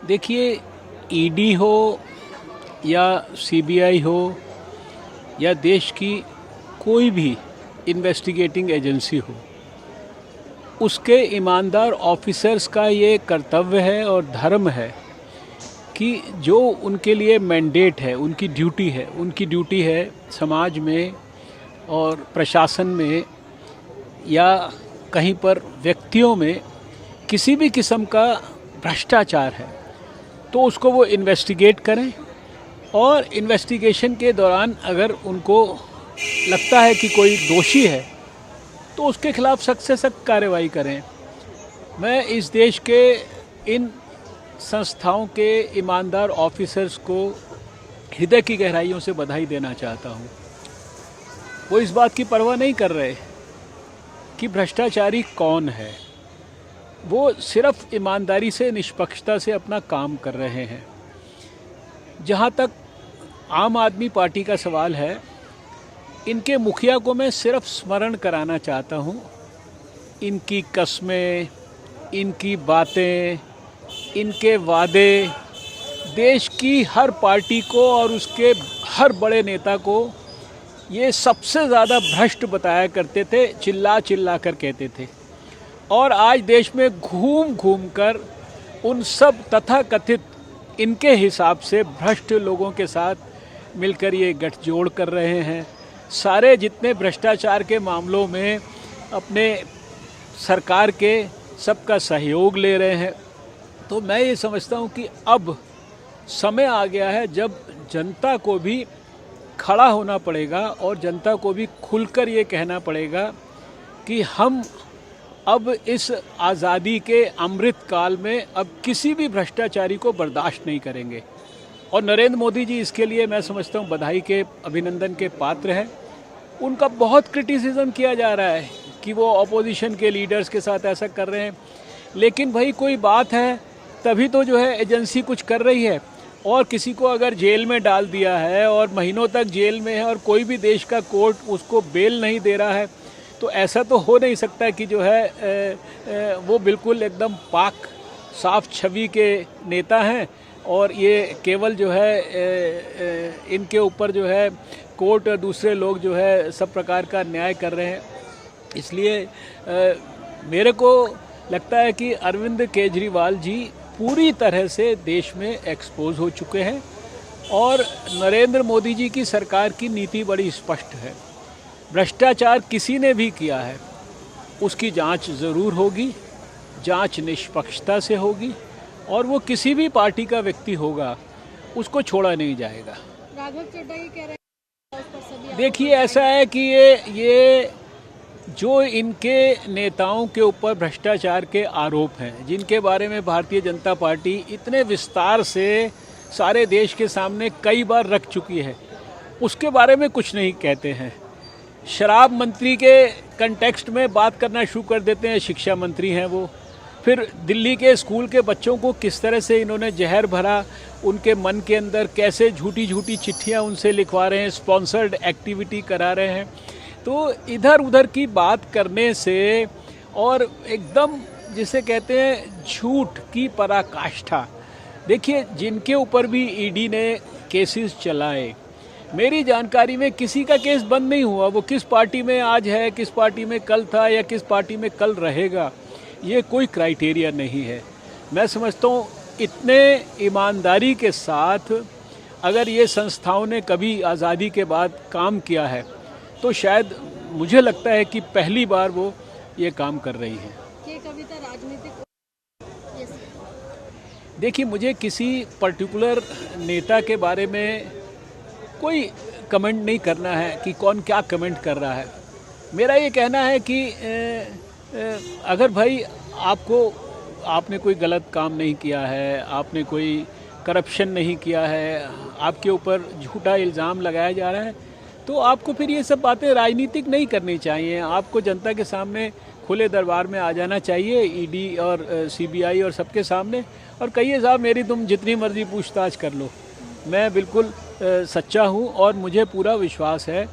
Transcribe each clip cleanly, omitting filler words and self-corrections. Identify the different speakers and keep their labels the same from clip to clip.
Speaker 1: देखिए, ईडी हो या सीबीआई हो या देश की कोई भी इन्वेस्टिगेटिंग एजेंसी हो, उसके ईमानदार ऑफिसर्स का ये कर्तव्य है और धर्म है कि जो उनके लिए मैंडेट है, उनकी ड्यूटी है समाज में और प्रशासन में या कहीं पर व्यक्तियों में किसी भी किस्म का भ्रष्टाचार है तो उसको वो इन्वेस्टिगेट करें और इन्वेस्टिगेशन के दौरान अगर उनको लगता है कि कोई दोषी है तो उसके खिलाफ सख्त से सख्त कार्रवाई करें। मैं इस देश के इन संस्थाओं के ईमानदार ऑफिसर्स को हृदय की गहराइयों से बधाई देना चाहता हूँ। वो इस बात की परवाह नहीं कर रहे कि भ्रष्टाचारी कौन है, वो सिर्फ ईमानदारी से, निष्पक्षता से अपना काम कर रहे हैं। जहाँ तक आम आदमी पार्टी का सवाल है, इनके मुखिया को मैं सिर्फ स्मरण कराना चाहता हूँ। इनकी कस्में, इनकी बातें, इनके वादे देश की हर पार्टी को और उसके हर बड़े नेता को ये सबसे ज़्यादा भ्रष्ट बताया करते थे, चिल्ला चिल्ला कर कहते थे। और आज देश में घूम घूम कर उन सब तथाकथित इनके हिसाब से भ्रष्ट लोगों के साथ मिलकर ये गठजोड़ कर रहे हैं। सारे जितने भ्रष्टाचार के मामलों में अपने सरकार के सबका सहयोग ले रहे हैं। तो मैं ये समझता हूँ कि अब समय आ गया है जब जनता को भी खड़ा होना पड़ेगा और जनता को भी खुलकर ये कहना पड़ेगा कि हम अब इस आज़ादी के अमृत काल में अब किसी भी भ्रष्टाचारी को बर्दाश्त नहीं करेंगे। और नरेंद्र मोदी जी इसके लिए मैं समझता हूँ बधाई के, अभिनंदन के पात्र हैं। उनका बहुत क्रिटिसिज्म किया जा रहा है कि वो अपोजिशन के लीडर्स के साथ ऐसा कर रहे हैं, लेकिन भाई कोई बात है तभी तो जो है एजेंसी कुछ कर रही है। और किसी को अगर जेल में डाल दिया है और महीनों तक जेल में है और कोई भी देश का कोर्ट उसको बेल नहीं दे रहा है, तो ऐसा तो हो नहीं सकता कि जो है वो बिल्कुल एकदम पाक साफ छवि के नेता हैं और ये केवल जो है इनके ऊपर जो है कोर्ट और दूसरे लोग जो है सब प्रकार का न्याय कर रहे हैं। इसलिए मेरे को लगता है कि अरविंद केजरीवाल जी पूरी तरह से देश में एक्सपोज हो चुके हैं और नरेंद्र मोदी जी की सरकार की नीति बड़ी स्पष्ट है। भ्रष्टाचार किसी ने भी किया है उसकी जांच ज़रूर होगी, जांच निष्पक्षता से होगी और वो किसी भी पार्टी का व्यक्ति होगा उसको छोड़ा नहीं जाएगा।
Speaker 2: राघव चड्ढा ये कह रहे हैं।
Speaker 1: देखिए, ऐसा है कि ये जो इनके नेताओं के ऊपर भ्रष्टाचार के आरोप हैं, जिनके बारे में भारतीय जनता पार्टी इतने विस्तार से सारे देश के सामने कई बार रख चुकी है, उसके बारे में कुछ नहीं कहते हैं। शराब मंत्री के कंटेक्स्ट में बात करना शुरू कर देते हैं, शिक्षा मंत्री हैं वो। फिर दिल्ली के स्कूल के बच्चों को किस तरह से इन्होंने जहर भरा, उनके मन के अंदर कैसे झूठी झूठी चिट्ठियां उनसे लिखवा रहे हैं, स्पॉन्सर्ड एक्टिविटी करा रहे हैं। तो इधर उधर की बात करने से और एकदम जिसे कहते हैं झूठ की पराकाष्ठा। देखिए, जिनके ऊपर भी ईडी ने केसेस चलाए, मेरी जानकारी में किसी का केस बंद नहीं हुआ। वो किस पार्टी में आज है, किस पार्टी में कल था या किस पार्टी में कल रहेगा, ये कोई क्राइटेरिया नहीं है। मैं समझता हूँ इतने ईमानदारी के साथ अगर ये संस्थाओं ने कभी आज़ादी के बाद काम किया है तो शायद मुझे लगता है कि पहली बार वो ये काम कर रही है।
Speaker 2: ये कविता राजनीतिक।
Speaker 1: देखिए, मुझे किसी पर्टिकुलर नेता के बारे में कोई कमेंट नहीं करना है कि कौन क्या कमेंट कर रहा है। मेरा ये कहना है कि अगर भाई आपने कोई गलत काम नहीं किया है, आपने कोई करप्शन नहीं किया है, आपके ऊपर झूठा इल्ज़ाम लगाया जा रहा है, तो आपको फिर ये सब बातें राजनीतिक नहीं करनी चाहिए। आपको जनता के सामने खुले दरबार में आ जाना चाहिए, ईडी और सीबीआई और सबके सामने, और कहिए साहब मेरी तुम जितनी मर्जी पूछताछ कर लो, मैं बिल्कुल सच्चा हूँ। और मुझे पूरा विश्वास है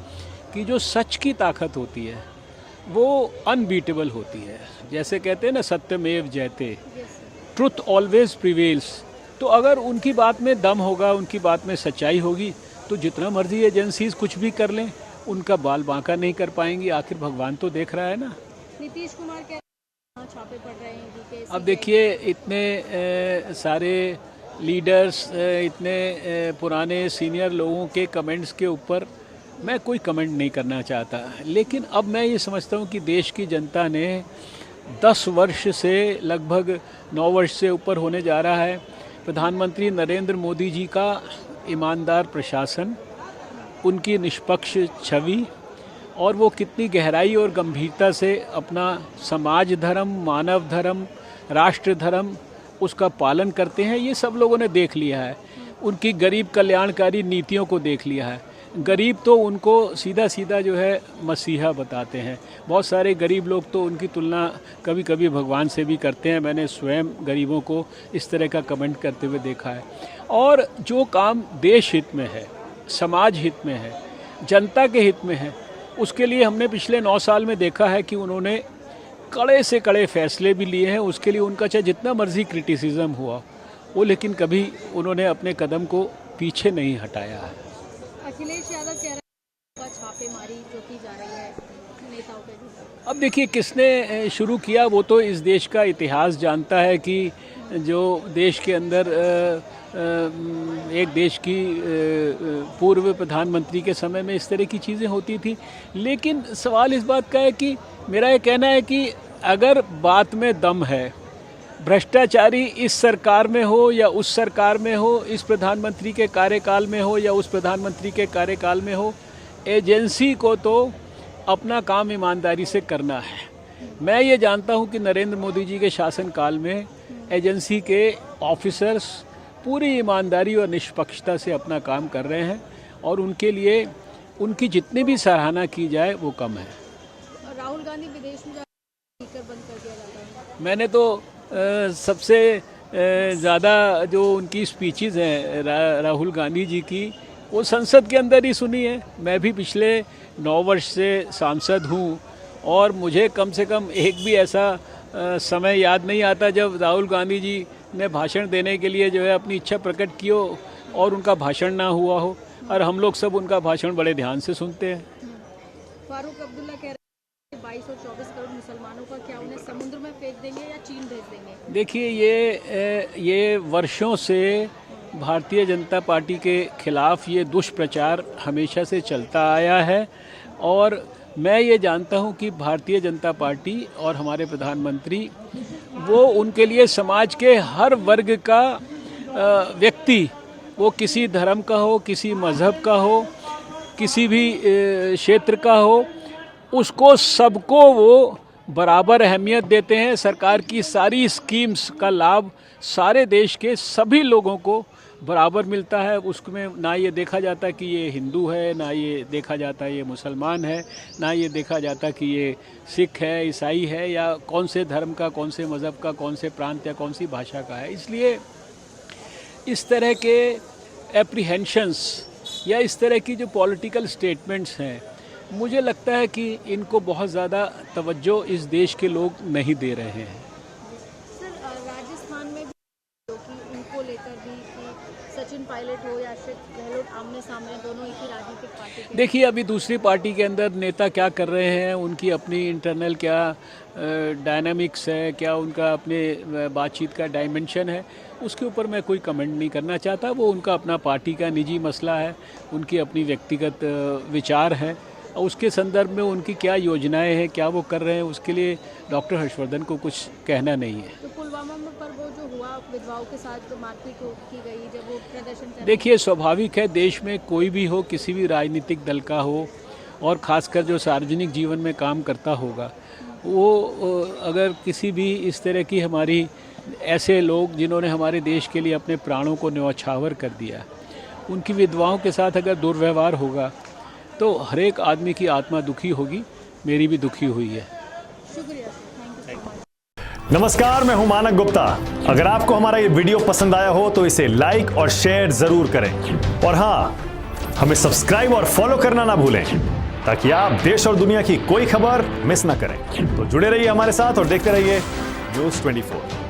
Speaker 1: कि जो सच की ताकत होती है वो अनबीटेबल होती है। जैसे कहते हैं ना, सत्यमेव जयते, ट्रुथ ऑलवेज प्रिवेल्स। तो अगर उनकी बात में दम होगा, उनकी बात में सच्चाई होगी, तो जितना मर्जी एजेंसीज कुछ भी कर लें, उनका बाल बांका नहीं कर पाएंगी। आखिर भगवान तो देख रहा है ना।
Speaker 2: नीतीश कुमार कह रहे हैं छापे पड़ रहे हैं कि
Speaker 1: अब देखिए, इतने सारे लीडर्स, इतने पुराने सीनियर लोगों के कमेंट्स के ऊपर मैं कोई कमेंट नहीं करना चाहता, लेकिन अब मैं ये समझता हूँ कि देश की जनता ने 10 वर्ष से, लगभग 9 वर्ष से ऊपर होने जा रहा है, प्रधानमंत्री नरेंद्र मोदी जी का ईमानदार प्रशासन, उनकी निष्पक्ष छवि और वो कितनी गहराई और गंभीरता से अपना समाज धर्म, मानव धर्म, राष्ट्र धर्म उसका पालन करते हैं, ये सब लोगों ने देख लिया है। उनकी गरीब कल्याणकारी नीतियों को देख लिया है। गरीब तो उनको सीधा सीधा जो है मसीहा बताते हैं। बहुत सारे गरीब लोग तो उनकी तुलना कभी कभी भगवान से भी करते हैं। मैंने स्वयं गरीबों को इस तरह का कमेंट करते हुए देखा है। और जो काम देश हित में है, समाज हित में है, जनता के हित में है, उसके लिए हमने पिछले 9 साल में देखा है कि उन्होंने कड़े से कड़े फैसले भी लिए हैं। उसके लिए उनका चाहे जितना मर्जी क्रिटिसिज्म हुआ वो, लेकिन कभी उन्होंने अपने कदम को पीछे नहीं हटाया है।
Speaker 2: अखिलेश यादव कह रहे हैं छापेमारी जो की जा रही है नेताओं पे भी।
Speaker 1: अब देखिए, किसने शुरू किया वो तो इस देश का इतिहास जानता है कि जो देश के अंदर एक देश की पूर्व प्रधानमंत्री के समय में इस तरह की चीज़ें होती थी। लेकिन सवाल इस बात का है कि मेरा ये कहना है कि अगर बात में दम है, भ्रष्टाचारी इस सरकार में हो या उस सरकार में हो, इस प्रधानमंत्री के कार्यकाल में हो या उस प्रधानमंत्री के कार्यकाल में हो, एजेंसी को तो अपना काम ईमानदारी से करना है। मैं ये जानता हूँ कि नरेंद्र मोदी जी के शासनकाल में एजेंसी के ऑफिसर्स पूरी ईमानदारी और निष्पक्षता से अपना काम कर रहे हैं और उनके लिए उनकी जितनी भी सराहना की जाए वो कम है।
Speaker 2: राहुल गांधी विदेश में जाकर बंद कर दिया जाता है।
Speaker 1: मैंने तो सबसे ज़्यादा जो उनकी स्पीचेज़ हैं राहुल गांधी जी की, वो संसद के अंदर ही सुनी है। मैं भी पिछले 9 वर्ष से सांसद हूँ और मुझे कम से कम एक भी ऐसा समय याद नहीं आता जब राहुल गांधी जी ने भाषण देने के लिए जो है अपनी इच्छा प्रकट की हो और उनका भाषण ना हुआ हो, और हम लोग सब उनका भाषण बड़े ध्यान से सुनते हैं।
Speaker 2: फारूक अब्दुल्ला कह रहे हैं 22 और 24 करोड़ मुसलमानों का क्या उन्हें समुद्र में फेंक देंगे या चीन भेज देंगे?
Speaker 1: देखिए, ये वर्षों से भारतीय जनता पार्टी के खिलाफ ये दुष्प्रचार हमेशा से चलता आया है और मैं ये जानता हूँ कि भारतीय जनता पार्टी और हमारे प्रधानमंत्री वो उनके लिए समाज के हर वर्ग का व्यक्ति, वो किसी धर्म का हो, किसी मज़हब का हो, किसी भी क्षेत्र का हो, उसको सबको वो बराबर अहमियत देते हैं। सरकार की सारी स्कीम्स का लाभ सारे देश के सभी लोगों को बराबर मिलता है। उसमें ना ये देखा जाता कि ये हिंदू है, ना ये देखा जाता ये मुसलमान है, ना ये देखा जाता कि ये सिख है, ईसाई है, या कौन से धर्म का, कौन से मज़हब का, कौन से प्रांत या कौन सी भाषा का है। इसलिए इस तरह के एप्रीहेंशंस या इस तरह की जो पॉलिटिकल स्टेटमेंट्स हैं, मुझे लगता है कि इनको बहुत ज़्यादा तवज्जो इस देश के लोग नहीं दे रहे हैं।
Speaker 2: सर, राजस्थान में भी उनको लेकर भी कि सचिन पायलट हो या अशोक गहलोत आमने सामने दोनों एक ही राजनीतिक पार्टी के।
Speaker 1: देखिए, अभी दूसरी पार्टी के अंदर नेता क्या कर रहे हैं, उनकी अपनी इंटरनल क्या डायनामिक्स है, क्या उनका अपने बातचीत का डायमेंशन है, उसके ऊपर मैं कोई कमेंट नहीं करना चाहता। वो उनका अपना पार्टी का निजी मसला है, उनकी अपनी व्यक्तिगत विचार है और उसके संदर्भ में उनकी क्या योजनाएं हैं, क्या वो कर रहे हैं, उसके लिए डॉक्टर हर्षवर्धन को कुछ कहना नहीं है।
Speaker 2: तो पुलवामा में पर वो जो हुआ विधवाओं के साथ तो मारपीट की गई जब वो प्रदर्शन कर।
Speaker 1: देखिए, स्वाभाविक है, देश में कोई भी हो, किसी भी राजनीतिक दल का हो और ख़ासकर जो सार्वजनिक जीवन में काम करता होगा, वो अगर किसी भी इस तरह की हमारी ऐसे लोग जिन्होंने हमारे देश के लिए अपने प्राणों को न्यौछावर कर दिया, उनकी विधवाओं के साथ अगर दुर्व्यवहार होगा तो हर एक आदमी की आत्मा दुखी होगी। मेरी भी दुखी हुई है।
Speaker 2: शुक्रिया सर, थैंक यू।
Speaker 3: नमस्कार, मैं हूं मानक गुप्ता। अगर आपको हमारा ये वीडियो पसंद आया हो तो इसे लाइक और शेयर जरूर करें और हाँ, हमें सब्सक्राइब और फॉलो करना ना भूलें ताकि आप देश और दुनिया की कोई खबर मिस ना करें। तो जुड़े रहिए हमारे साथ और देखते रहिए न्यूज़ 24।